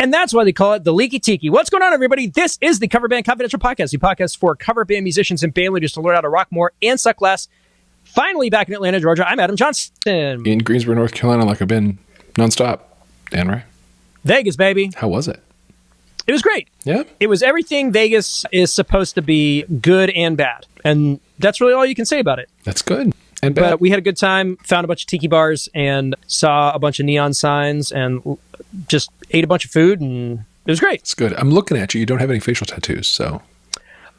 And that's why they call it the Leaky Tiki. What's going on, everybody? This is the Coverbandconfidential podcast, the podcast for cover band musicians and band leaders to learn how to rock more and suck less. Finally back in Atlanta, Georgia, I'm Adam Johnson. In Greensboro, North Carolina, like I've been nonstop. Dan Ray. Vegas, baby. How was it? It was great. Yeah? It was everything Vegas is supposed to be, good and bad. And that's really all you can say about it. That's good. And bad. But we had a good time, found a bunch of tiki bars, and saw a bunch of neon signs, and just ate a bunch of food, and it was great. It's good. I'm looking at you. You don't have any facial tattoos, so.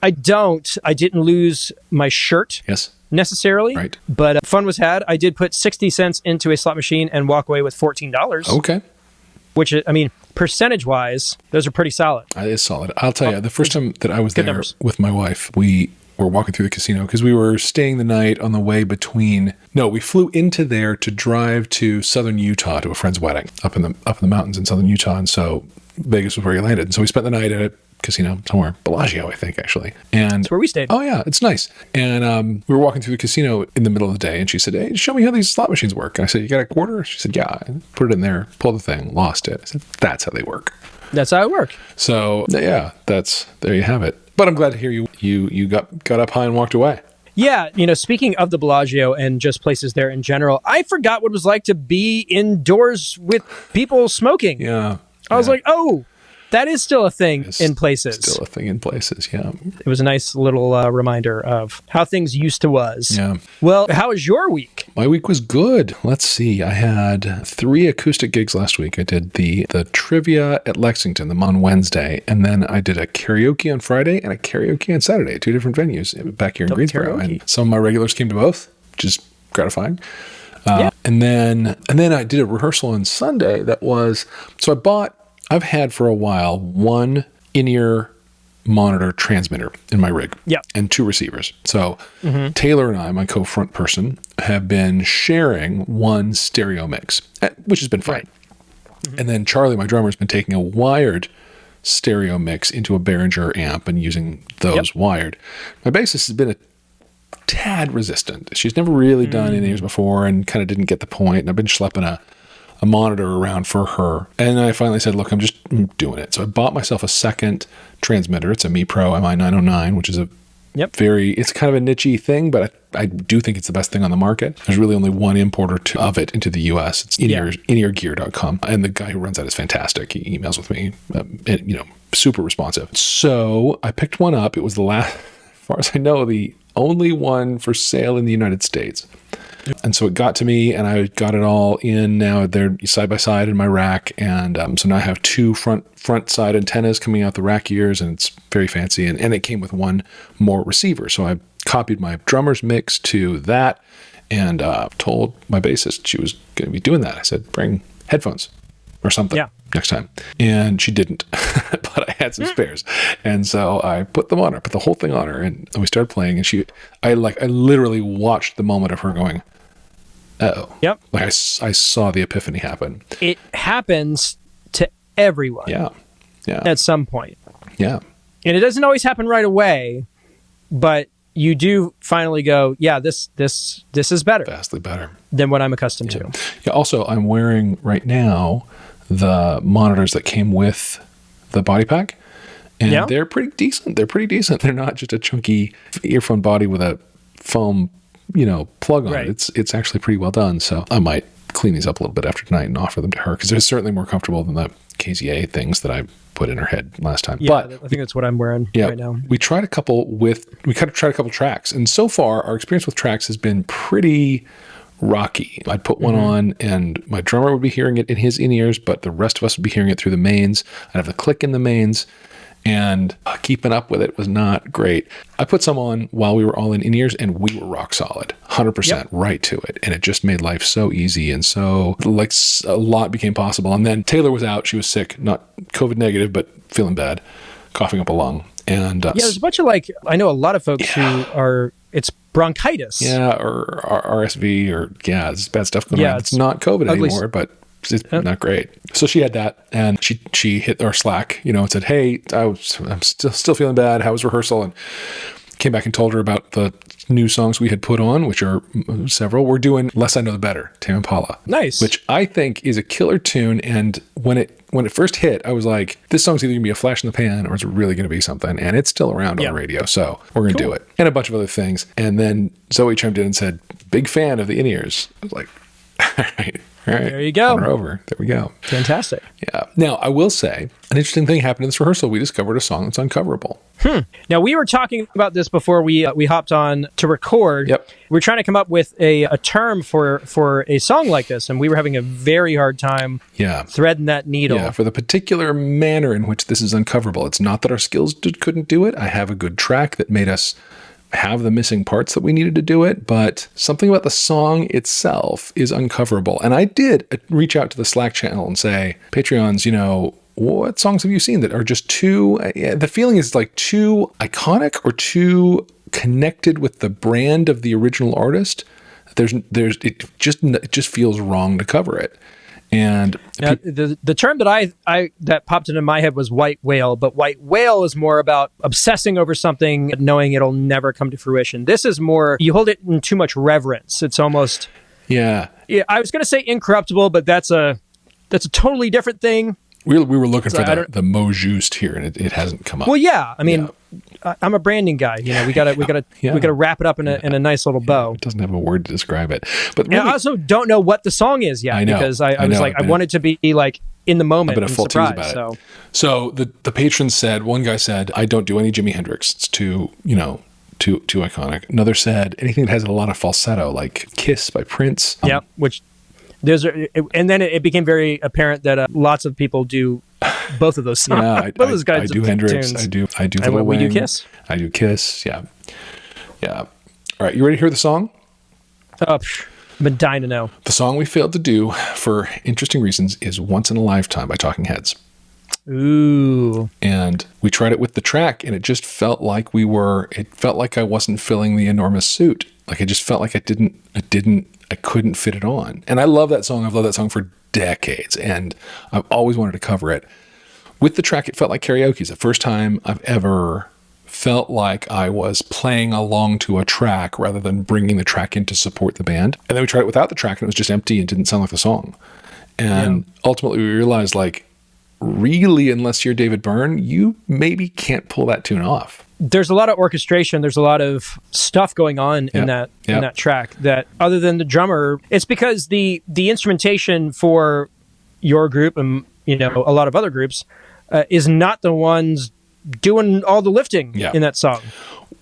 I don't. I didn't lose my shirt. Yes. Necessarily. Right. But fun was had. I did put 60 cents into a slot machine and walk away with $14. Okay. Which, I mean, percentage-wise, those are pretty solid. It is solid. I'll tell you, the first time that I was there numbers. with my wife, we were walking through the casino because we were staying the night on the way between. No, we flew into there to drive to southern Utah to a friend's wedding up in the mountains in southern Utah, and so Vegas was where we landed. And so we spent the night at a casino somewhere, Bellagio, I think, actually. And that's where we stayed. Oh yeah, it's nice. And we were walking through the casino in the middle of the day, and she said, "Hey, show me how these slot machines work." And I said, "You got a quarter?" She said, "Yeah." I put it in there, pulled the thing, lost it. I said, "That's how they work." That's how it works. So yeah, there you have it. But I'm glad to hear you got up high and walked away. Yeah, speaking of the Bellagio and just places there in general, I forgot what it was like to be indoors with people smoking. Yeah. I was like, oh, that is still a thing in places. Still a thing in places, yeah. It was a nice little reminder of how things used to was. Yeah. Well, how was your week? My week was good. Let's see. I had 3 acoustic gigs last week. I did the trivia at Lexington on Wednesday, and then I did a karaoke on Friday and a karaoke on Saturday at 2 different venues back here in Greensboro. Karaoke. And some of my regulars came to both, which is gratifying. Yeah. And then I did a rehearsal on Sunday I've had for a while one in-ear monitor transmitter in my rig and 2 receivers. So Taylor and I, my co-front person, have been sharing one stereo mix, which has been fine. Right. And then Charlie, my drummer, has been taking a wired stereo mix into a Behringer amp and using those wired. My bassist has been a tad resistant. She's never really done in-ears before and kind of didn't get the point. And I've been schlepping a monitor around for her. And I finally said, look, I'm just doing it. So I bought myself a second transmitter. It's a Mi Pro MI909, which is it's kind of a niche-y thing, but I do think it's the best thing on the market. There's really only one importer of it into the US. It's ineargear.com. And the guy who runs that is fantastic. He emails with me, super responsive. So I picked one up. It was as far as I know, the only one for sale in the United States. And so it got to me, and I got it all in. Now they're side by side in my rack, and so now I have 2 front side antennas coming out the rack ears, and it's very fancy. And it came with 1 more receiver, so I copied my drummer's mix to that, and told my bassist she was going to be doing that. I said, bring headphones or something next time, and she didn't, but I had some spares, and so I put them on her, put the whole thing on her, and we started playing. And I literally watched the moment of her going, "Oh, yep!" Like I saw the epiphany happen. It happens to everyone. Yeah. At some point. Yeah. And it doesn't always happen right away, but you do finally go, yeah, this is better. Vastly better than what I'm accustomed to. Yeah. Also, I'm wearing right now the monitors that came with the body pack, and they're pretty decent. They're not just a chunky earphone body with a foam plug on it. It's actually pretty well done. So I might clean these up a little bit after tonight and offer them to her, because they're certainly more comfortable than the KZA things that I put in her head last time. Yeah, but I think that's what I'm wearing right now. We tried a couple tracks, and so far our experience with tracks has been pretty rocky. I'd put one on, and my drummer would be hearing it in his in-ears, but the rest of us would be hearing it through the mains. I'd have the click in the mains, and keeping up with it was not great. I put some on while we were all in in-ears, and we were rock solid, 100% right to it. And it just made life so easy, and so a lot became possible. And then Taylor was out. She was sick, not COVID negative, but feeling bad, coughing up a lung. And there's a bunch of I know a lot of folks who are, it's bronchitis. Yeah, or RSV, there's bad stuff going on. It's not COVID anymore, but it's not great. So she had that, and she hit our Slack, and said, "Hey, I'm still feeling bad. How was rehearsal?" And came back and told her about the new songs we had put on, which are several. We're doing Less I Know the Better, Tame Impala. Nice. Which I think is a killer tune. And when it first hit, I was like, this song's either going to be a flash in the pan or it's really going to be something. And it's still around on the radio. So we're going to do it. And a bunch of other things. And then Zoe chimed in and said, big fan of the in-ears. I was like, all right. There you go. Over. There we go. Fantastic. Yeah. Now, I will say, an interesting thing happened in this rehearsal. We discovered a song that's uncoverable. Now, we were talking about this before we hopped on to record. Yep. We were trying to come up with a term for a song like this, and we were having a very hard time threading that needle. Yeah, for the particular manner in which this is uncoverable. It's not that our skills couldn't do it. I have a good track that made us have the missing parts that we needed to do it, but something about the song itself is uncoverable. And I did reach out to the Slack channel and say, Patreons, what songs have you seen that are just too, the feeling is like too iconic or too connected with the brand of the original artist? It just feels wrong to cover it. And now, the term that that popped into my head was white whale, but white whale is more about obsessing over something, knowing it'll never come to fruition. This is more, you hold it in too much reverence. It's almost, I was going to say incorruptible, but that's a totally different thing. We were looking for the mot juste here, and it hasn't come up. Well, yeah, I mean, I'm a branding guy. We gotta wrap it up in a nice little bow. It doesn't have a word to describe it. But really, I also don't know what the song is yet. I know, because I was like, I wanted to be like in the moment and surprised. So the patrons said, one guy said, I don't do any Jimi Hendrix. It's too iconic. Another said anything that has a lot of falsetto, like Kiss by Prince. Which. And then it became very apparent that lots of people do both of those songs. Yeah, I do Hendrix. Tunes. I do Little Wing. We do Kiss. I do Kiss. Yeah. All right, you ready to hear the song? Oh, I've been dying to know. The song we failed to do for interesting reasons is "Once in a Lifetime" by Talking Heads. Ooh. And we tried it with the track, and it just felt like it felt like I wasn't filling the enormous suit. Like I just felt like I couldn't fit it on. And I love that song. I've loved that song for decades, and I've always wanted to cover it. With the track, it felt like karaoke. It's the first time I've ever felt like I was playing along to a track rather than bringing the track in to support the band. And then we tried it without the track, and it was just empty and didn't sound like the song. And ultimately we realized, like, really, unless you're David Byrne, you maybe can't pull that tune off. There's a lot of orchestration. There's a lot of stuff going on in that track that, other than the drummer, it's because the instrumentation for your group and a lot of other groups is not the ones doing all the lifting in that song.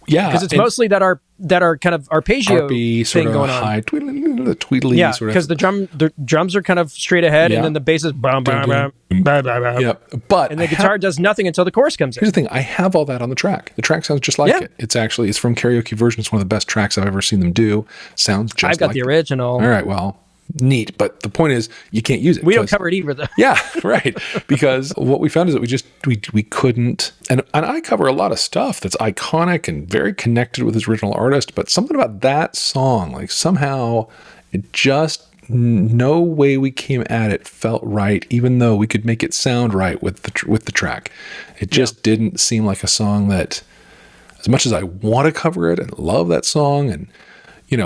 Yeah, because it's mostly that our kind of arpeggio thing going on. High tweedly sort of. Because the drums are kind of straight ahead, and then the bass is bam, bam, bam, bam, bam, bam. Yep. But and the guitar does nothing until the chorus comes in. Here's the thing: I have all that on the track. The track sounds just like it. It's from Karaoke Version. It's one of the best tracks I've ever seen them do. Sounds just. I've got the original. All right. Well. Neat, but the point is you can't use it. We don't cover it either, though. Yeah, right. Because what we found is that we couldn't, and I cover a lot of stuff that's iconic and very connected with his original artist, but something about that song, like somehow it just, no way we came at it felt right, even though we could make it sound right with the track. It just didn't seem like a song that, as much as I want to cover it and love that song, and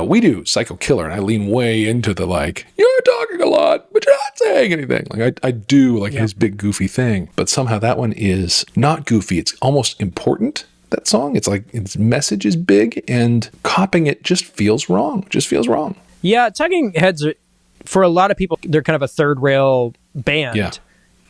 we do Psycho Killer, and I lean way into the, like, you're talking a lot, but you're not saying anything. Like, I do like his big goofy thing, but somehow that one is not goofy. It's almost important, that song. It's like its message is big, and copying it just feels wrong. Yeah, Talking Heads, for a lot of people, they're kind of a third rail band. Yeah.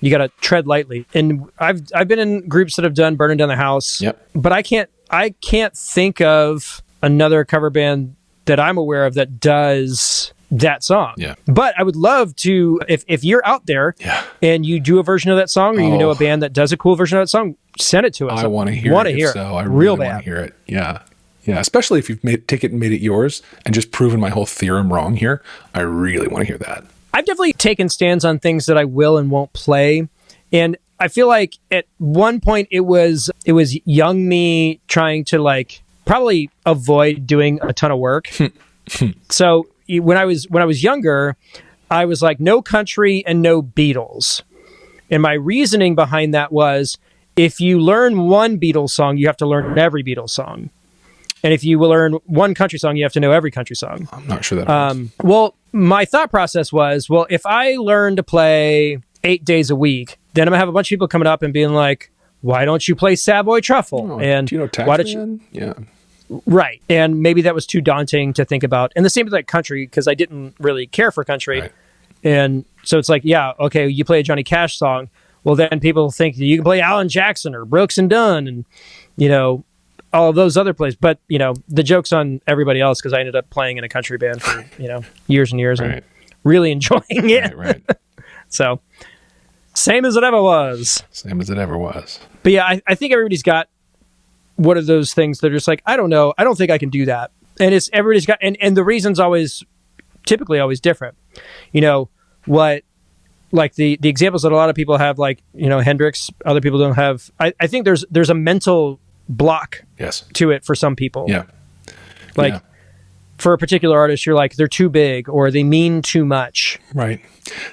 You got to tread lightly. And I've been in groups that have done Burning Down the House, but I can't think of another cover band that I'm aware of that does that song. Yeah. But I would love to, if you're out there and you do a version of that song, or you know a band that does a cool version of that song, send it to us. I want to hear it. So I really want to hear it. Yeah. Yeah. Especially if you've taken it and made it yours and just proven my whole theorem wrong here. I really want to hear that. I've definitely taken stands on things that I will and won't play. And I feel like at one point it was young me trying to probably avoid doing a ton of work. So when I was younger, I was like, no country and no Beatles. And my reasoning behind that was, if you learn one Beatles song, you have to learn every Beatles song. And if you will learn one country song, you have to know every country song. I'm not sure that well, my thought process was, well, if I learn to play 8 days a week, then I'm going to have a bunch of people coming up and being like, why don't you play Savoy Truffle? Oh, and do you know Taxman? Why don't you? Yeah. Right. And maybe that was too daunting to think about. And the same with like country, because I didn't really care for country. Right. And so it's like, yeah, okay, you play a Johnny Cash song. Well, then people think you can play Alan Jackson or Brooks and Dunn and, all of those other plays. But, the joke's on everybody else because I ended up playing in a country band for, years and years and really enjoying it. Right. So, same as it ever was. Same as it ever was. But yeah, I think everybody's got one of those things that are just like, I don't know. I don't think I can do that. And everybody's got, and the reason's typically always different. What, like the examples that a lot of people have, like, Hendrix, other people don't have. I think there's a mental block to it for some people. Yeah. Like for a particular artist, you're like, they're too big or they mean too much. Right.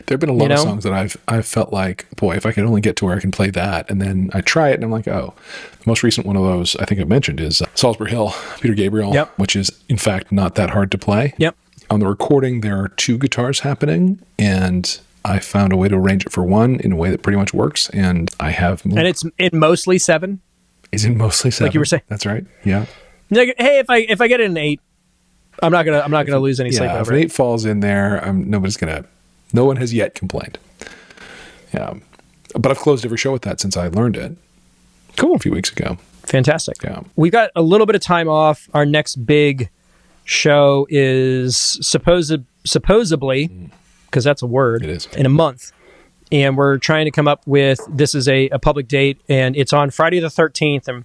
There have been a lot of songs that I've felt like, boy, if I could only get to where I can play that. And then I try it and I'm like, oh, the most recent one of those I think I've mentioned is Salisbury Hill, Peter Gabriel, which is in fact not that hard to play. Yep. On the recording, there are 2 guitars happening and I found a way to arrange it for one in a way that pretty much works. And I have. And it's mostly 7. Is it mostly 7? Like you were saying. That's right. Yeah. Like, hey, if I get an 8, I'm not gonna lose any sleep over if an 8 falls in there, no one has yet complained. Yeah, but I've closed every show with that since I learned it. Cool. A few weeks ago. Fantastic. Yeah. We've got a little bit of time off. Our next big show is supposedly, because that's a word, it is, in a month. And we're trying to come up with, this is a public date, and it's on Friday the 13th, and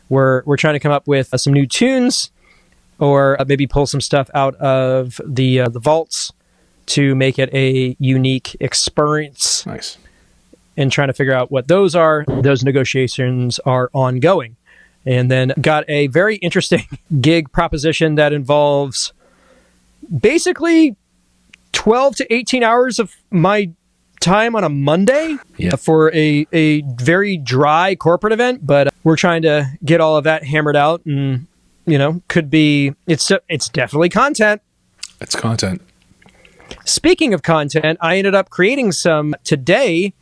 we're trying to come up with some new tunes, or maybe pull some stuff out of the vaults to make it a unique experience. Nice. And trying to figure out what those are. Those negotiations are ongoing. And then got a very interesting gig proposition that involves basically 12 to 18 hours of my time on a Monday for a very dry corporate event. But we're trying to get all of that hammered out, and could be, it's definitely content. It's content. Speaking of content, I ended up creating some today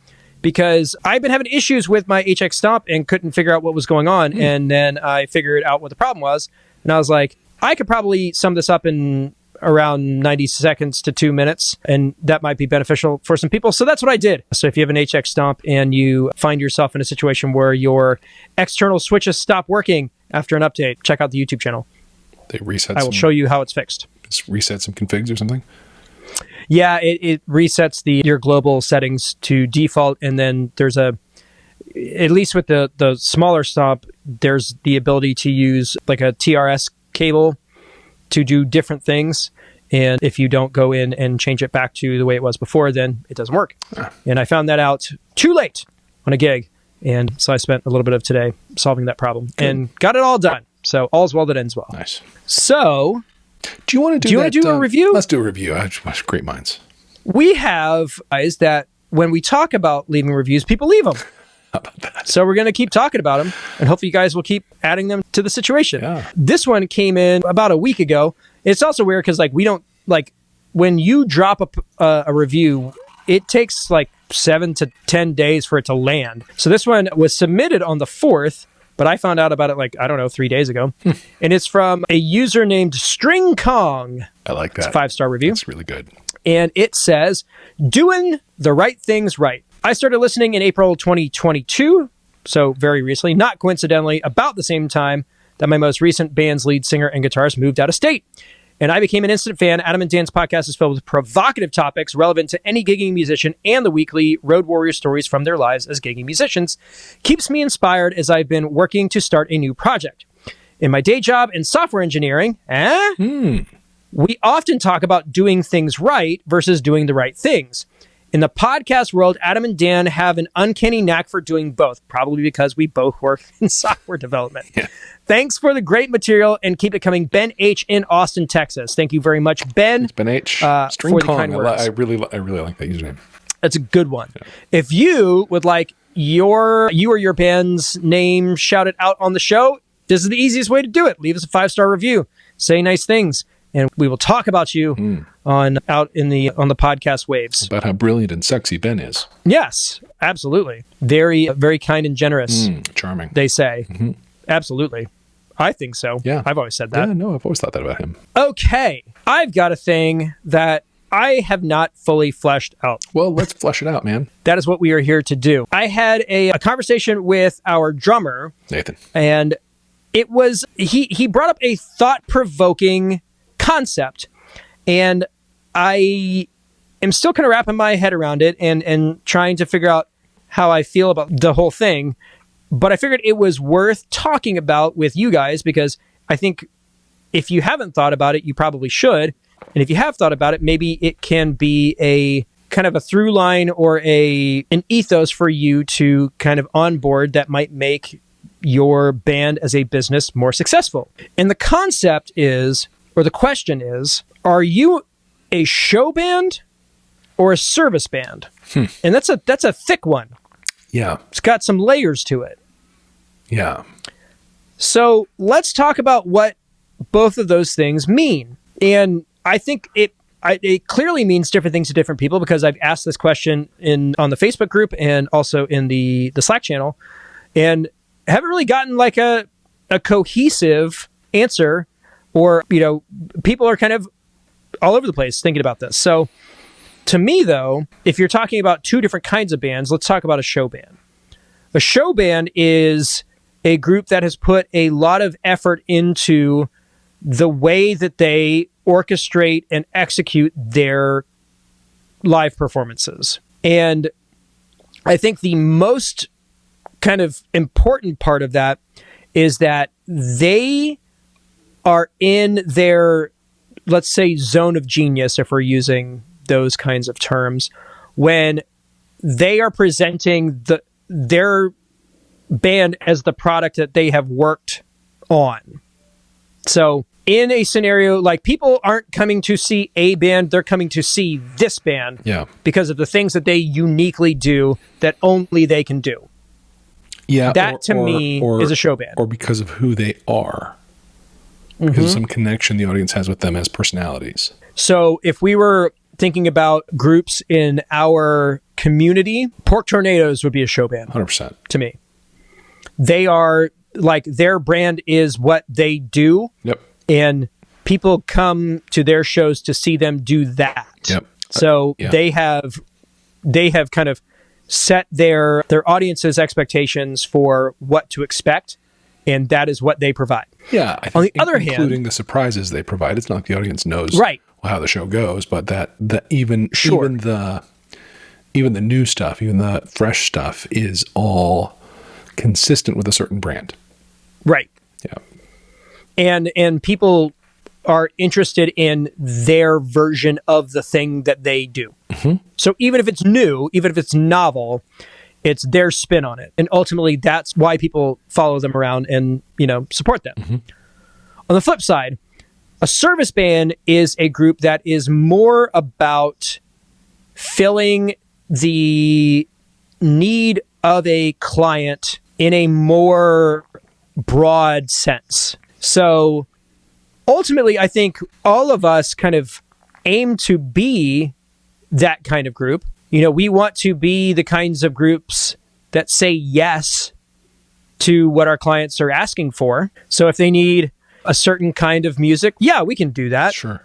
because I've been having issues with my HX Stomp and couldn't figure out what was going on. And then I figured out what the problem was. And I was like, I could probably sum this up in around 90 seconds to 2 minutes, and that might be beneficial for some people. So that's what I did. So if you have an HX Stomp and you find yourself in a situation where your external switches stop working after an update, check out the YouTube channel. They reset. I will show you how it's fixed. Just reset some configs or something? Yeah, it resets your global settings to default, and then there's at least with the smaller Stomp, there's the ability to use like a TRS cable to do different things. And if you don't go in and change it back to the way it was before, then it doesn't work. And I found that out too late on a gig. And so I spent a little bit of today solving that problem and got it all done. So all's well that ends well. Nice. So do you want to do a review? Let's do a review. Great minds. We have guys that when we talk about leaving reviews, people leave them. How about that? So we're going to keep talking about them, and hopefully you guys will keep adding them to the situation. Yeah. This one came in about a week ago. It's also weird because we don't, when you drop a review, it takes 7 to 10 days for it to land. So this one was submitted on the 4th, but I found out about it 3 days ago. And it's from a user named String Kong. I like that. It's a 5-star review. That's really good. And it says, doing the right things right. I started listening in April 2022, so very recently, not coincidentally, about the same time that my most recent band's lead singer and guitarist moved out of state. And I became an instant fan. Adam and Dan's podcast is filled with provocative topics relevant to any gigging musician, and the weekly Road Warrior stories from their lives as gigging musicians keeps me inspired as I've been working to start a new project. In my day job in software engineering, we often talk about doing things right versus doing the right things. In the podcast world, Adam and Dan have an uncanny knack for doing both, probably because we both work in software development. Yeah. Thanks for the great material, and keep it coming. Ben H. in Austin, Texas. Thank you very much, Ben. It's Ben H. String for Kong. The kind words. I really like that username. That's a good one. Yeah. If you would like you or your band's name shouted out on the show, this is the easiest way to do it. Leave us a 5-star review. Say nice things. And we will talk about you on the podcast waves. About how brilliant and sexy Ben is. Yes, absolutely. Very, very kind and generous. Charming. They say. Absolutely. I think so. Yeah. I've always said that. Yeah, no, I've always thought that about him. Okay. I've got a thing that I have not fully fleshed out. Well, let's flesh it out, man. That is what we are here to do. I had a conversation with our drummer, Nathan. And it was, he brought up a thought-provoking concept, and I am still kind of wrapping my head around it and trying to figure out how I feel about the whole thing. But I figured it was worth talking about with you guys, because I think if you haven't thought about it, you probably should. And if you have thought about it, maybe it can be a kind of a through line or an ethos for you to kind of onboard that might make your band as a business more successful. And the concept is, or the question is, are you a show band or a service band? And that's a thick one. Yeah. It's got some layers to it. Yeah. So let's talk about what both of those things mean. And I think it clearly means different things to different people, because I've asked this question on the Facebook group and also in the Slack channel, and haven't really gotten like a cohesive answer, or, people are kind of all over the place thinking about this. So to me, though, if you're talking about two different kinds of bands, let's talk about a show band. A show band is a group that has put a lot of effort into the way that they orchestrate and execute their live performances. And I think the most kind of important part of that is that they are in their, let's say, zone of genius, if we're using those kinds of terms, when they are presenting their band as the product that they have worked on. So in a scenario like, people aren't coming to see a band, they're coming to see this band because of the things that they uniquely do that only they can do. Yeah. That to me is a show band. Or because of who they are. Because of some connection the audience has with them as personalities. So if we were thinking about groups in our community, Pork Tornadoes would be a show band. 100%. To me. They are, like, their brand is what they do. Yep. And people come to their shows to see them do that. Yep. So they have kind of set their audience's expectations for what to expect, and that is what they provide. Yeah. I think, on the other hand, including the surprises they provide, it's not like the audience knows how the show goes, but that even the new stuff, even the fresh stuff, is all consistent with a certain brand. Right. Yeah. And people are interested in their version of the thing that they do. So even if it's new, even if it's novel, it's their spin on it. And ultimately, that's why people follow them around and, support them. On the flip side, a service band is a group that is more about filling the need of a client in a more broad sense. So ultimately, I think all of us kind of aim to be that kind of group. We want to be the kinds of groups that say yes to what our clients are asking for. So if they need a certain kind of music, we can do that. Sure.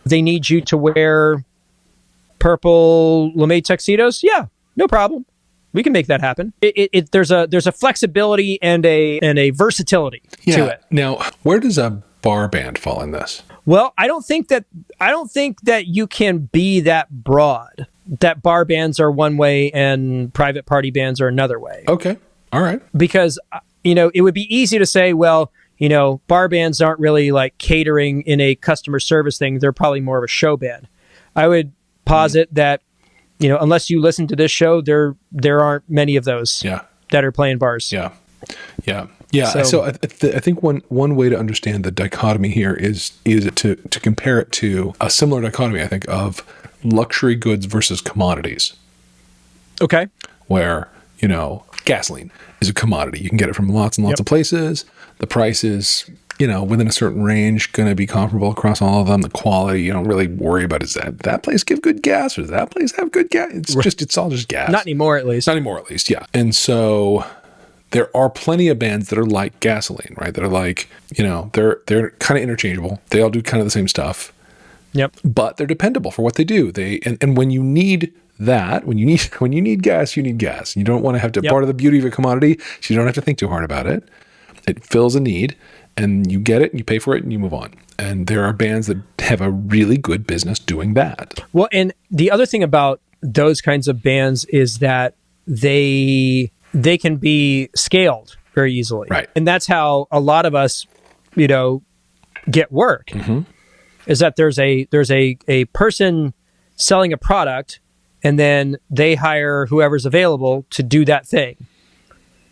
They need you to wear purple lame tuxedos. Yeah, no problem. We can make that happen. There's a flexibility and a versatility to it. Now, where does a bar band fall in this? Well, I don't think that you can be that broad. That bar bands are one way and private party bands are another way. Okay. All right. Because it would be easy to say, well, bar bands aren't really like catering in a customer service thing. They're probably more of a show band. I would posit that unless you listen to this show, there aren't many of those that are playing bars. Yeah. So I think one way to understand the dichotomy here is to compare it to a similar dichotomy, I think, of luxury goods versus commodities. Okay. Where, gasoline is a commodity. You can get it from lots and lots of places. The price is, within a certain range, going to be comparable across all of them. The quality, you don't really worry about, is that place give good gas or does that place have good gas? It's all just gas. Not anymore, at least. Yeah. And so there are plenty of bands that are like gasoline, right? That are like, they're kind of interchangeable. They all do kind of the same stuff. Yep. But they're dependable for what they do. And when you need that, when you need gas, you need gas. You don't want to have to, part of the beauty of a commodity, so you don't have to think too hard about it. It fills a need and you get it and you pay for it and you move on. And there are bands that have a really good business doing that. Well, and the other thing about those kinds of bands is that they can be scaled very easily. Right. And that's how a lot of us, get work. Mm-hmm. Is that there's a person selling a product and then they hire whoever's available to do that thing.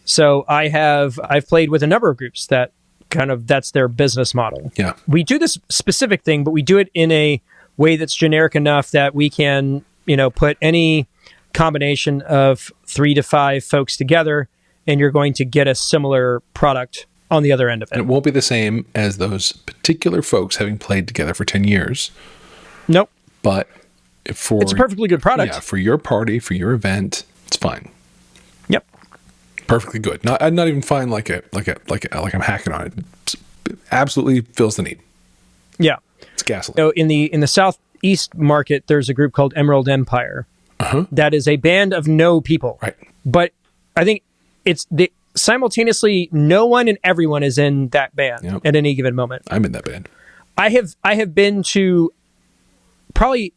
So I've played with a number of groups that that's their business model. Yeah. We do this specific thing, but we do it in a way that's generic enough that we can, put any combination of 3 to 5 folks together and you're going to get a similar product on the other end of it. And it won't be the same as those particular folks having played together for 10 years. Nope. But it's a perfectly good product. Yeah, for your party, for your event, it's fine. Yep. Perfectly good. Not even fine like I'm hacking on it. It absolutely fills the need. Yeah. It's gasoline. So in the Southeast market, there's a group called Emerald Empire. Uh-huh. That is a band of no people. Right. But I think simultaneously no one and everyone is in that band at any given moment. I'm in that band. I have been to probably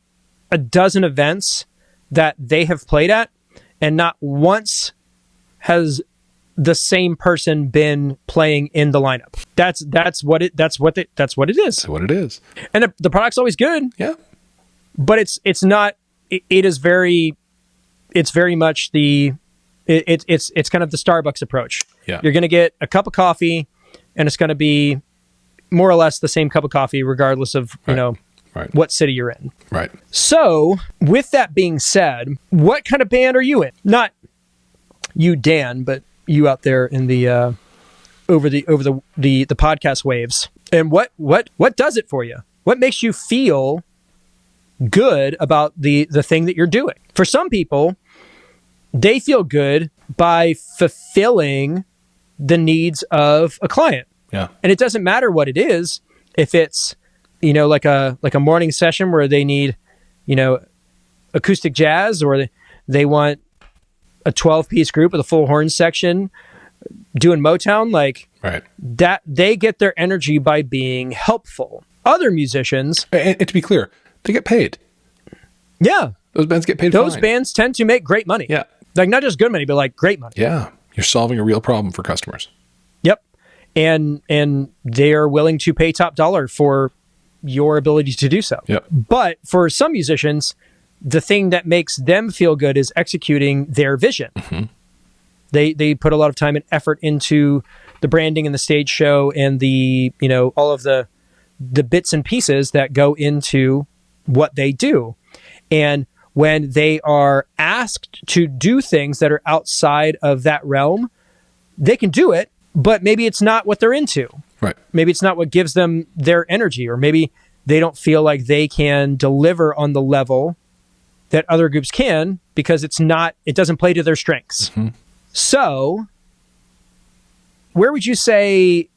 a dozen events that they have played at, and not once has the same person been playing in the lineup. That's what it is. That's what it is. And the product's always good. Yeah. But it's not. It is very. It's very much the. It's kind of the Starbucks approach. Yeah. You're going to get a cup of coffee, and it's going to be more or less the same cup of coffee, regardless of what city you're in. Right. So, with that being said, what kind of band are you in? Not you, Dan, but you out there in the over the podcast waves. And what does it for you? What makes you feel good about the thing that you're doing? For some people, they feel good by fulfilling the needs of a client. Yeah. And it doesn't matter what it is. If it's, like a morning session where they need, acoustic jazz, or they want a 12-piece group with a full horn section doing Motown, right. That they get their energy by being helpful. Other musicians, and to be clear, they get paid. Yeah. Those bands get paid. Those bands tend to make great money. Yeah. Not just good money, but great money. Yeah. You're solving a real problem for customers. Yep. And they are willing to pay top dollar for your ability to do so. Yep. But for some musicians, the thing that makes them feel good is executing their vision. Mm-hmm. They put a lot of time and effort into the branding and the stage show and the, all of the bits and pieces that go into what they do. And when they are asked to do things that are outside of that realm, they can do it, but maybe it's not what they're into. Right. Maybe it's not what gives them their energy, or maybe they don't feel like they can deliver on the level that other groups can because it doesn't play to their strengths. Mm-hmm. So where would you say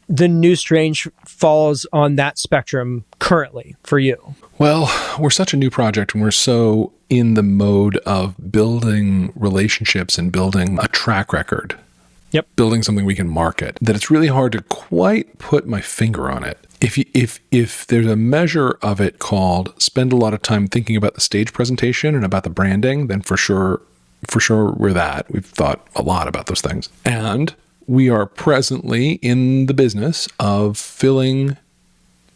the New Strange falls on that spectrum currently for you? Well, we're such a new project and we're so in the mode of building relationships and building a track record. Yep. Building something we can market, that it's really hard to quite put my finger on it. If there's a measure of it called spend a lot of time thinking about the stage presentation and about the branding, then for sure we're that. We've thought a lot about those things. And we are presently in the business of filling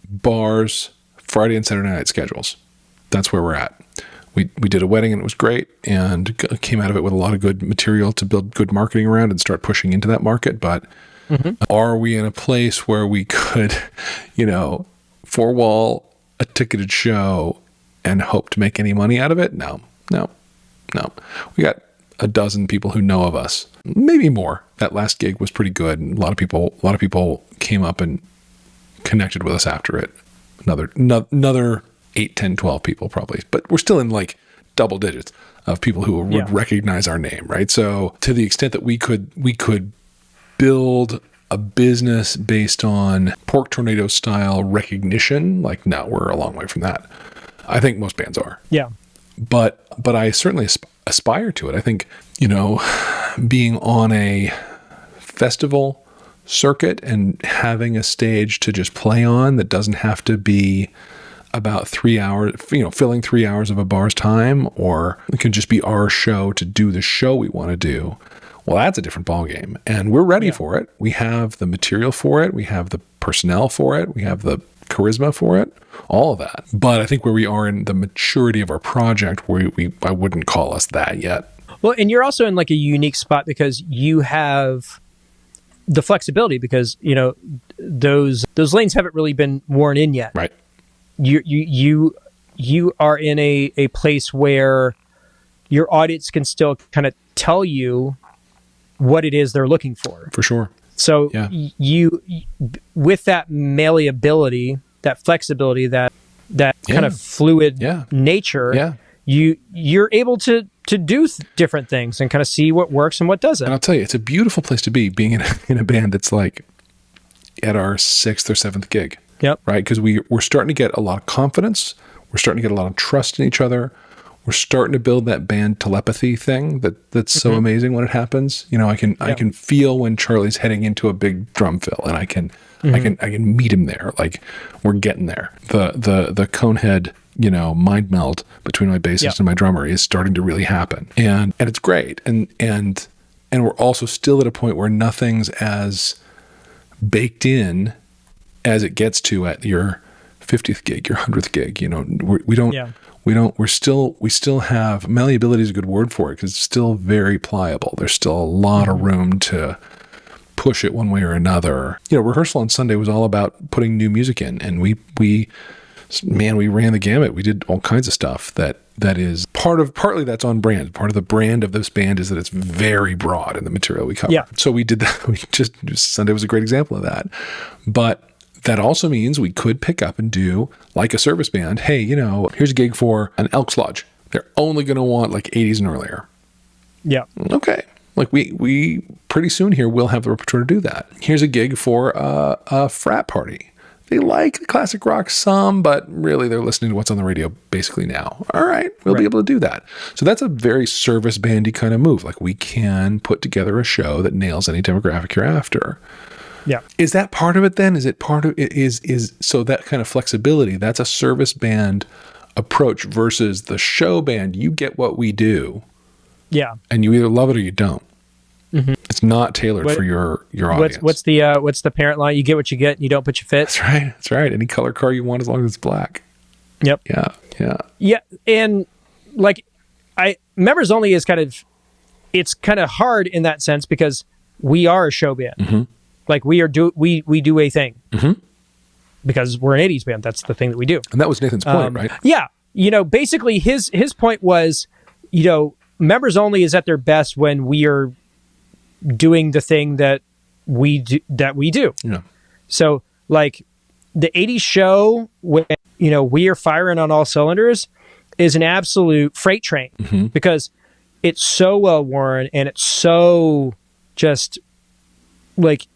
bars' Friday and Saturday night schedules. That's where we're at. We did a wedding and it was great and came out of it with a lot of good material to build good marketing around and start pushing into that market. But are we in a place where we could, 4-wall a ticketed show and hope to make any money out of it? No. We got a dozen people who know of us, maybe more. That last gig was pretty good. And a lot of people came up and connected with us after it. Another 8, 10, 12 people probably, but we're still in like double digits of people who would recognize our name, right? So to the extent that we could build a business based on Pork Tornado style recognition, like, no, we're a long way from that. I think most bands are. Yeah. But I certainly aspire to it. I think, being on a festival circuit and having a stage to just play on that doesn't have to be about 3 hours, filling 3 hours of a bar's time, or it can just be our show to do the show we want to do. Well, that's a different ballgame, and we're ready for it. We have the material for it. We have the personnel for it. We have the charisma for it, all of that. But I think where we are in the maturity of our project, I wouldn't call us that yet. Well, and you're also in like a unique spot because you have the flexibility because, those lanes haven't really been worn in yet. Right. You are in a place where your audience can still kind of tell you what it is they're looking for. For sure. So you with that malleability, that flexibility, that kind of fluid nature, you're able to do different things and kind of see what works and what doesn't. And I'll tell you, it's a beautiful place to be, being in a band that's like at our 6th or 7th gig. Yep. Right? Because we're starting to get a lot of confidence. We're starting to get a lot of trust in each other. We're starting to build that band telepathy thing that's so amazing when it happens. I can feel when Charlie's heading into a big drum fill, and I can meet him there. Like, we're getting there. The Conehead, mind meld between my bassist and my drummer is starting to really happen, and it's great. And we're also still at a point where nothing's as baked in as it gets to at your 50th gig, your 100th gig. We still have, malleability is a good word for it because it's still very pliable. There's still a lot of room to push it one way or another. Rehearsal on Sunday was all about putting new music in, and we ran the gamut. We did all kinds of stuff that is partly that's on brand. Part of the brand of this band is that it's very broad in the material we cover. Yeah. So we did that. Sunday was a great example of that. But that also means we could pick up and do like a service band. Hey, here's a gig for an Elks Lodge. They're only going to want like 80s and earlier. Yeah. Okay. Like we pretty soon here we'll have the repertoire to do that. Here's a gig for a frat party. They like classic rock some, but really they're listening to what's on the radio basically now. All right, we'll be able to do that. So that's a very service bandy kind of move. Like, we can put together a show that nails any demographic you're after. Yeah. Is that part of it then? Is it part of it? Is so that kind of flexibility, that's a service band approach versus the show band. You get what we do. Yeah. And you either love it or you don't. Mm-hmm. It's not tailored for your audience. What's the parent line? You get what you get and you don't put your fit. That's right. Any color car you want as long as it's black. Yep. Yeah. And like, members only is it's kind of hard in that sense because we are a show band. Mm-hmm. Like, we do a thing because we're an 80s band. That's the thing that we do. And that was Nathan's point, right? Yeah. Basically his point was, members only is at their best when we are doing the thing that we do. Yeah. So like the 80s show, when, we are firing on all cylinders, is an absolute freight train because it's so well worn and it's so just like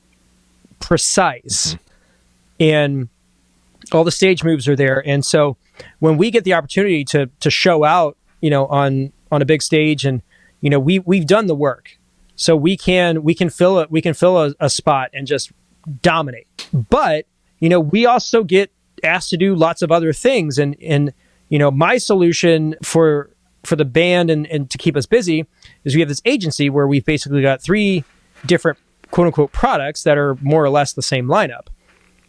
precise and all the stage moves are there. And so when we get the opportunity to show out, on a big stage and, we've done the work, so we can fill a spot and just dominate. But, we also get asked to do lots of other things. And my solution for the band and to keep us busy is we have this agency where we've basically got 3 different quote unquote products that are more or less the same lineup.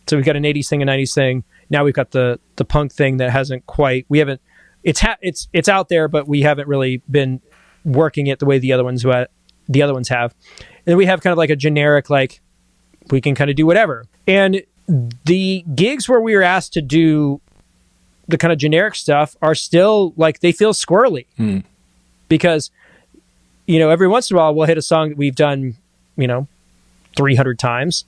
So we've got an 80s thing, a 90s thing. Now we've got the punk thing that hasn't quite, it's out there, but we haven't really been working it the way the other ones have. And then we have kind of like a generic, like, we can kind of do whatever. And the gigs where we were asked to do the kind of generic stuff are still like, they feel squirrely because every once in a while we'll hit a song that we've done, 300 times,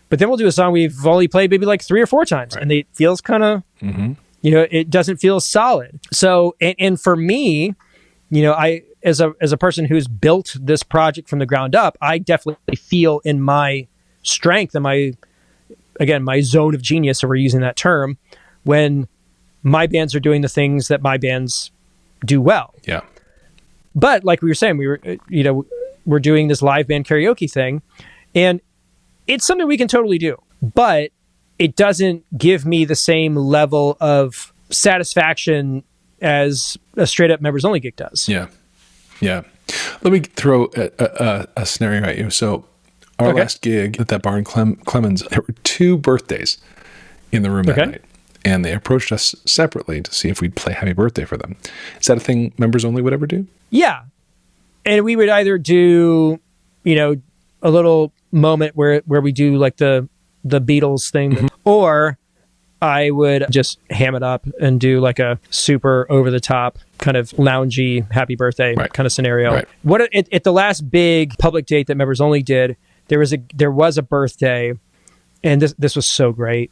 but then we'll do a song we've only played maybe like 3 or 4 times, and it feels kind of, it doesn't feel solid. So, and for me, I, as a person who's built this project from the ground up, I definitely feel in my strength and my zone of genius, if we're using that term, when my bands are doing the things that my bands do well. Yeah. But like we were saying, we're doing this live band karaoke thing, and it's something we can totally do, but it doesn't give me the same level of satisfaction as a straight up members only gig does. Yeah. Yeah. Let me throw a scenario at you. So our last gig at that bar in Clemens, there were 2 birthdays in the room that night, and they approached us separately to see if we'd play Happy Birthday for them. Is that a thing members only would ever do? Yeah. And we would either do, a little moment where we do like the Beatles thing, or I would just ham it up and do like a super over the top kind of loungy Happy Birthday kind of scenario. Right. What at the last big public date that members only did, there was a birthday, and this was so great.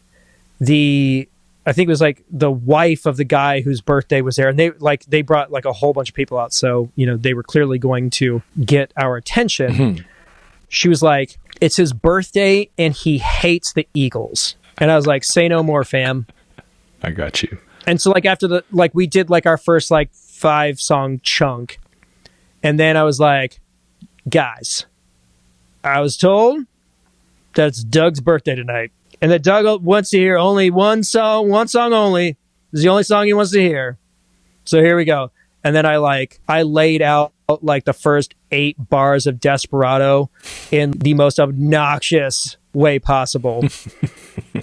I think it was like the wife of the guy whose birthday was there, and they brought like a whole bunch of people out, so they were clearly going to get our attention. She was like, "It's his birthday and he hates the Eagles," and I was like, "Say no more, fam." I got you. And so like after we did like our first like 5-song chunk, and then I was like, "Guys, I was told that it's Doug's birthday tonight, and that Doug wants to hear only one song only. This is the only song he wants to hear. So here we go." And then I laid out like the first 8 bars of Desperado in the most obnoxious way possible.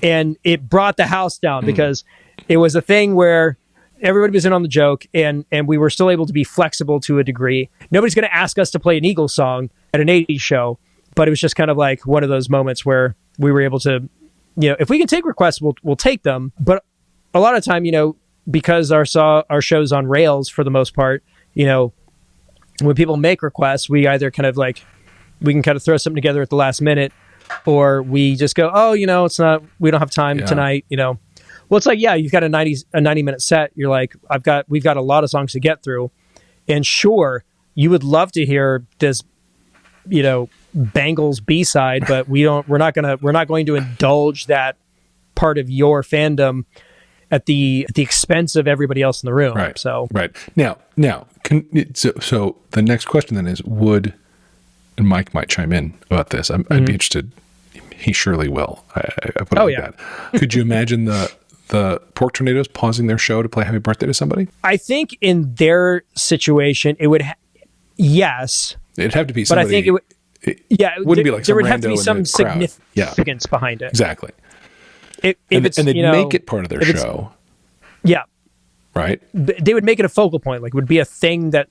And it brought the house down because it was a thing where everybody was in on the joke, and we were still able to be flexible to a degree. Nobody's going to ask us to play an Eagles song at an 80s show, but it was just kind of like one of those moments where we were able to, if we can take requests, we'll take them. But a lot of time, because our show's on rails for the most part, when people make requests, we either kind of like, we can kind of throw something together at the last minute, or we just go, "Oh, it's not, we don't have time tonight." Well, it's like, yeah, you've got a 90-minute set. You're like, we've got a lot of songs to get through, and sure, you would love to hear this, Bangles B-side, but we're not going to indulge that part of your fandom at the expense of everybody else in the room. Right. So now, so the next question then is, and Mike might chime in about this. I'd be interested. He surely will. I put it like that. Could you imagine the Pork Tornadoes pausing their show to play Happy Birthday to somebody? I think in their situation, it would. Yes, it'd have to be somebody. But I think it would. It wouldn't be like some there would have to be rando some in the crowd. significance behind it. Exactly. And they'd make it part of their show. Yeah. Right? They would make it a focal point. Like, it would be a thing that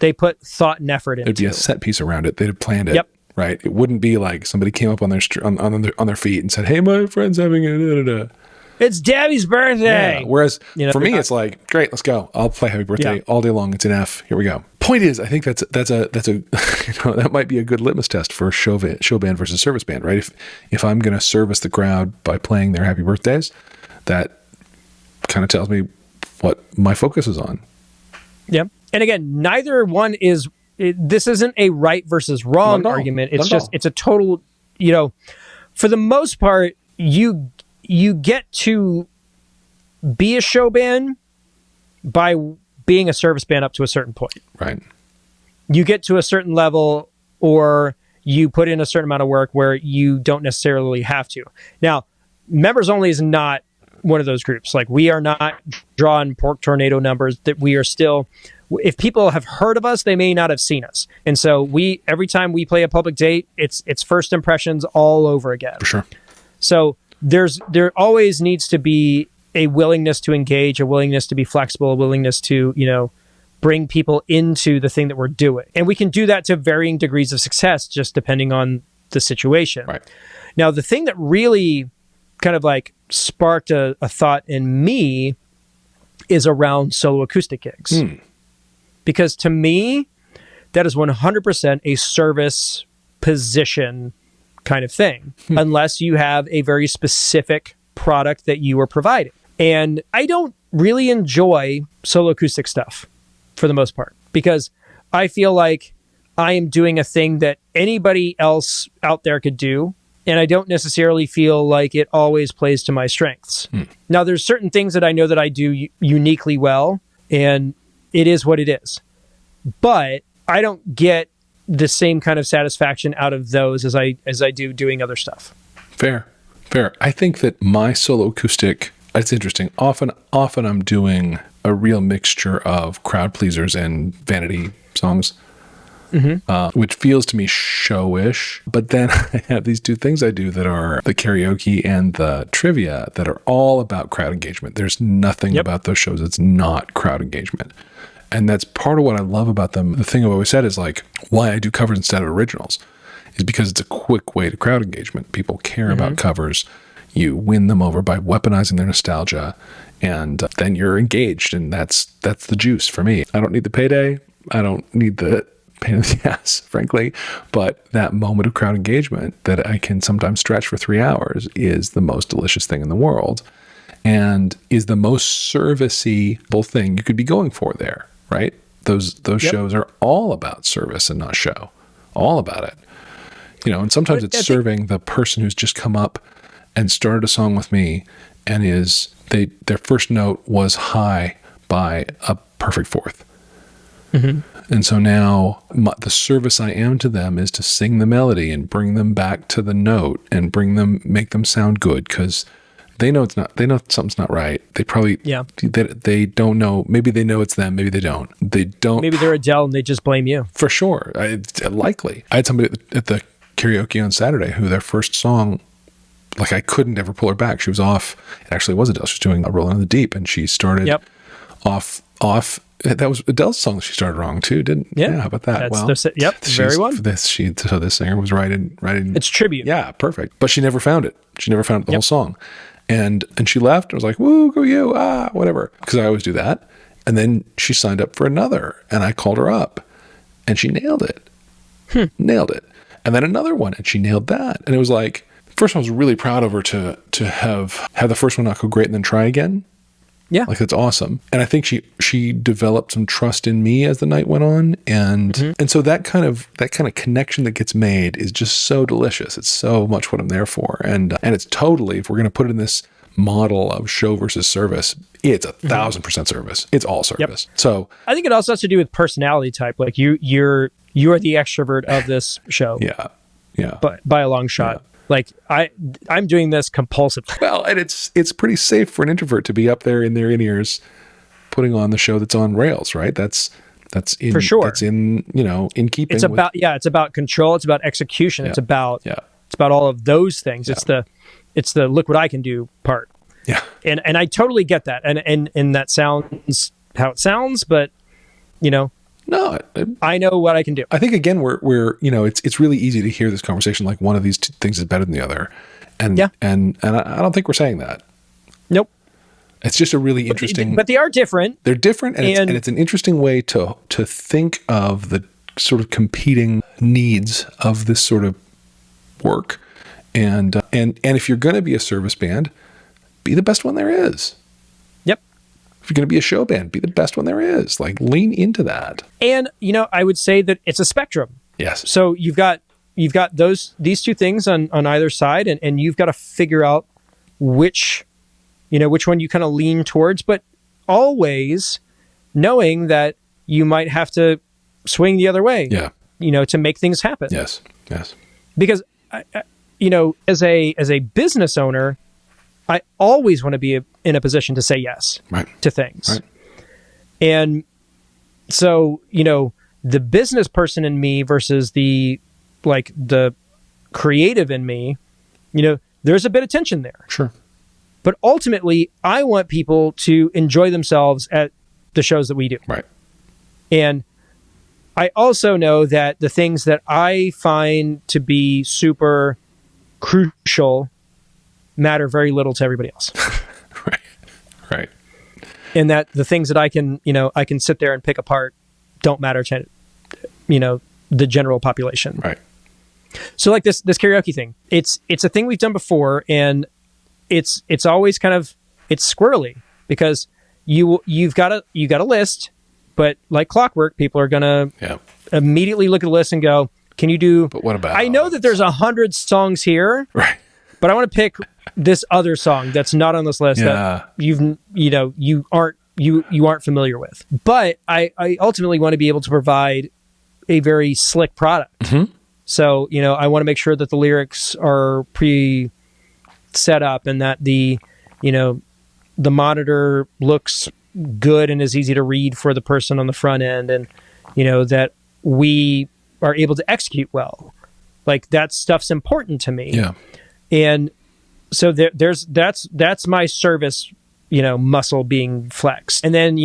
they put thought and effort into. It'd be a set piece around it. They'd have planned it. Yep. Right? It wouldn't be like somebody came up on their on their feet and said, "Hey, my friend's having a da-da-da." It's Debbie's birthday. Yeah. Whereas for me, it's like, great, let's go. I'll play Happy Birthday all day long. It's an F. Here we go. Point is, I think that's a that might be a good litmus test for show band versus service band, right? If I'm going to service the crowd by playing their Happy Birthdays, that kind of tells me what my focus is on. Yep. And again, neither one is. This isn't a right versus wrong argument. It's just it's a total. For the most part, you get to be a show band by being a service band up to a certain point. Right. You get to a certain level, or you put in a certain amount of work where you don't necessarily have to. Now, members only is not one of those groups. Like, we are not drawing Pork Tornado numbers. That we are still, if people have heard of us, they may not have seen us. And so every time we play a public date, it's first impressions all over again. For sure. So there always needs to be a willingness to engage, a willingness to be flexible, a willingness to, bring people into the thing that we're doing. And we can do that to varying degrees of success, just depending on the situation. Right. Now, the thing that really kind of like sparked a thought in me is around solo acoustic gigs. Because to me, that is 100% a service position kind of thing, unless you have a very specific product that you are providing. And I don't really enjoy solo acoustic stuff for the most part, because I feel like I am doing a thing that anybody else out there could do, and I don't necessarily feel like it always plays to my strengths. Now, there's certain things that I know that I do uniquely well, and it is what it is. But I don't get the same kind of satisfaction out of those as I do doing other stuff. Fair. I think that my solo acoustic, it's interesting. Often I'm doing a real mixture of crowd pleasers and vanity songs, which feels to me showish. But then I have these two things I do that are the karaoke and the trivia that are all about crowd engagement. There's nothing about those shows that's not crowd engagement. And that's part of what I love about them. The thing I've always said is like why I do covers instead of originals is because it's a quick way to crowd engagement. People care about covers. You win them over by weaponizing their nostalgia, and then you're engaged, and that's the juice for me. I don't need the payday. I don't need the pain in the ass, frankly, but that moment of crowd engagement that I can sometimes stretch for 3 hours is the most delicious thing in the world, and is the most servicey thing you could be going for there. Right? Those shows are all about service and not show. All about it. You know, and sometimes it's serving the person who's just come up and started a song with me, and their first note was high by a perfect fourth. And so now the service I am to them is to sing the melody and bring them back to the note and make them sound good, because they know something's not right. They probably, they don't know. Maybe they know it's them. Maybe they don't. Maybe they're Adele and they just blame you. For sure. Likely. I had somebody at the karaoke on Saturday who their first song, like I couldn't ever pull her back. She was off. It actually was Adele. She was doing a Rolling in the Deep, and she started off. That was Adele's song that she started wrong too, didn't? Yeah. How about that? Very well. This singer was writing. It's tribute. Yeah, perfect. But she never found it. She never found the whole song. And she left. I was like, woo, go you, whatever. Because I always do that. And then she signed up for another. And I called her up. And she nailed it. Nailed it. And then another one. And she nailed that. And it was like, first one, I was really proud of her to have the first one not go great and then try again. Yeah. Like, that's awesome. And I think she developed some trust in me as the night went on. And and so that kind of connection that gets made is just so delicious. It's so much what I'm there for. And it's totally, if we're going to put it in this model of show versus service, it's 1,000% service. It's all service. So I think it also has to do with personality type. Like you're the extrovert of this show. Yeah. But by a long shot. Yeah. Like I'm doing this compulsively. Well, and it's pretty safe for an introvert to be up there in their in-ears putting on the show that's on rails, right? That's in, for sure. That's in keeping. It's about it's about control. It's about execution. It's about all of those things. Yeah. It's the look what I can do part. Yeah. And I totally get that. And that sounds how it sounds, but no, I know what I can do. I think again, we're it's really easy to hear this conversation like one of these two things is better than the other, and I don't think we're saying that. Nope. It's just a really interesting. But they are different. They're different, and it's an interesting way to think of the sort of competing needs of this sort of work, and if you're going to be a service band, be the best one there is. If you're going to be a show band, be the best one there is. Like, lean into that. And, I would say that it's a spectrum. Yes. So you've got these two things on either side, and you've got to figure out which one you kind of lean towards, but always knowing that you might have to swing the other way. Yeah. To make things happen. Yes. Because, as a business owner, I always want to be in a position to say yes to things. Right. And so, the business person in me versus the creative in me, there's a bit of tension there. Sure. But ultimately, I want people to enjoy themselves at the shows that we do. Right. And I also know that the things that I find to be super crucial matter very little to everybody else. Right. And that the things that I can sit there and pick apart don't matter the general population. Right. So like this karaoke thing, it's a thing we've done before, and it's always kind of, it's squirrely because you've got a list, but like clockwork, people are gonna immediately look at the list and go, "Can you do?" But what about? I know that there's 100 songs here, right? But I want to pick this other song that's not on this list that you aren't familiar with. But I ultimately want to be able to provide a very slick product. Mm-hmm. So, I want to make sure that the lyrics are set up and that the monitor looks good and is easy to read for the person on the front end, and, that we are able to execute well. Like, that stuff's important to me. Yeah. And so that's my service, muscle being flexed. And then,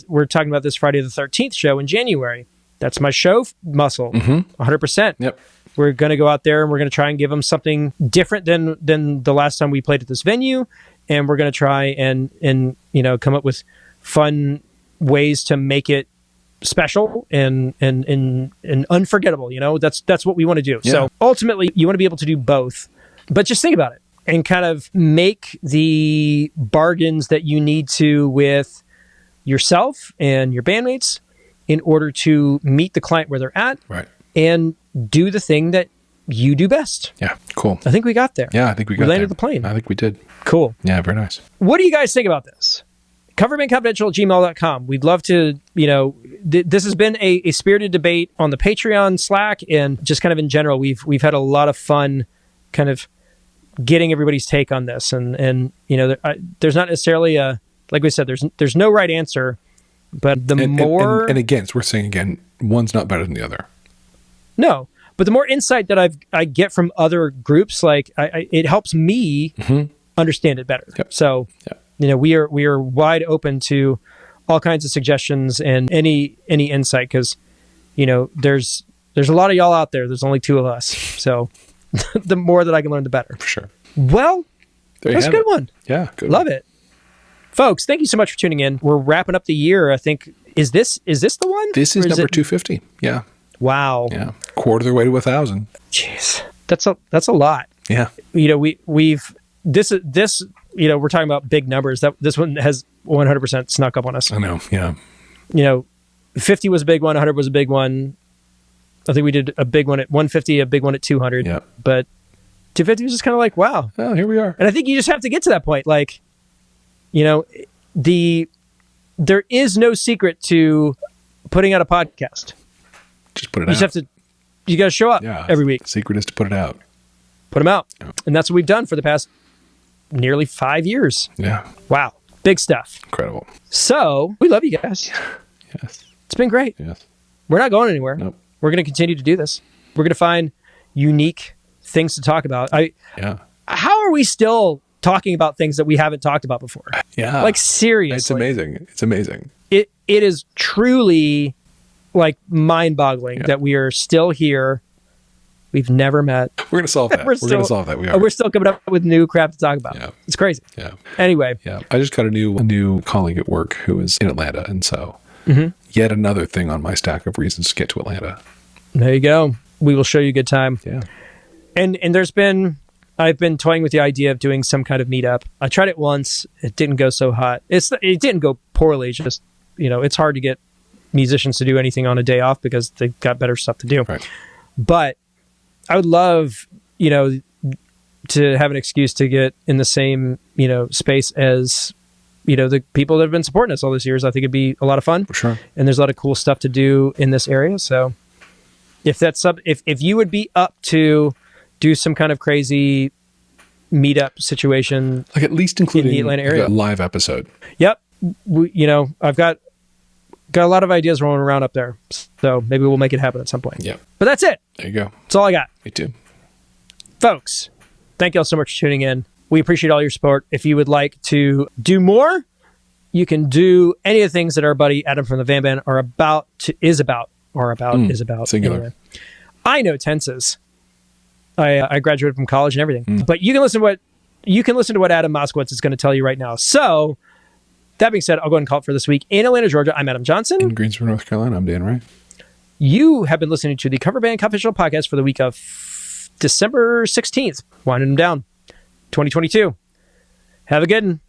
we're talking about this Friday the 13th show in January. That's my show muscle, 100%. Yep. We're going to go out there and we're going to try and give them something different than the last time we played at this venue. And we're going to try and come up with fun ways to make it special and unforgettable. That's what we want to do. Yeah. So ultimately, you want to be able to do both. But just think about it and kind of make the bargains that you need to with yourself and your bandmates in order to meet the client where they're at, right, and do the thing that you do best. Yeah, cool. I think we got there. Yeah, I think we landed the plane. I think we did. Cool. Yeah, very nice. What do you guys think about this? Coverbandconfidential@gmail.com. We'd love to, this has been a spirited debate on the Patreon, Slack, and just kind of in general. We've had a lot of fun kind of getting everybody's take on this. And there's not necessarily like we said, there's no right answer. But the more... And again, it's worth saying again, one's not better than the other. No, but the more insight that I get from other groups, like it helps me understand it better. Yep. So, we are wide open to all kinds of suggestions and any insight, because, there's a lot of y'all out there. There's only two of us. So the more that I can learn, the better. For sure. Well, that's a good one. Yeah, good. Love it. Folks, thank you so much for tuning in. We're wrapping up the year. I think, is this the one? This is number 250. Yeah. Wow. Yeah. Quarter of the way to 1,000. Jeez. That's a lot. Yeah. We've this we're talking about big numbers. That this one has 100% snuck up on us. I know. Yeah. 50 was a big one, 100 was a big one. I think we did a big one at 150, a big one at 200. Yeah. But 250 was just kind of like, wow. Oh, here we are. And I think you just have to get to that point. Like, there is no secret to putting out a podcast. Just put it out. You got to show up every week. The secret is to put it out. Put them out. Yeah. And that's what we've done for the past nearly 5 years. Yeah. Wow. Big stuff. Incredible. So we love you guys. Yes. It's been great. Yes. We're not going anywhere. Nope. We're going to continue to do this. We're going to find unique things to talk about. How are we still talking about things that we haven't talked about before? Yeah. Like, seriously. It's amazing. It's amazing. It is truly like mind-boggling that we are still here. We've never met. We're going to solve that. We're going to solve that. We're still coming up with new crap to talk about. Yeah. It's crazy. Yeah. Anyway. Yeah. I just got a new colleague at work who is in Atlanta. And so yet another thing on my stack of reasons to get to Atlanta. There you go. We will show you a good time. Yeah. And I've been toying with the idea of doing some kind of meetup. I tried it once. It didn't go so hot. It didn't go poorly. It's just, it's hard to get musicians to do anything on a day off because they've got better stuff to do. Right. But I would love, to have an excuse to get in the same, space as, the people that have been supporting us all these years. I think it'd be a lot of fun. For sure. And there's a lot of cool stuff to do in this area. So if you would be up to do some kind of crazy meetup situation, like at least including in the Atlanta area, a live episode. Yep. I've got a lot of ideas rolling around up there. So maybe we'll make it happen at some point. Yeah. But that's it. There you go. That's all I got. Me too. Folks, thank you all so much for tuning in. We appreciate all your support. If you would like to do more, you can do any of the things that our buddy Adam from the Van Band is about. Singular. Anyway. I know tenses. I graduated from college and everything. But you can listen to what Adam Moskowitz is going to tell you right now. So that being said, I'll go ahead and call it for this week. In Atlanta, Georgia, I'm Adam Johnson. In Greensboro, North Carolina, I'm Dan Wright. You have been listening to the Coverbandconfidential podcast for the week of December 16th. Winding them down. 2022. Have a good one.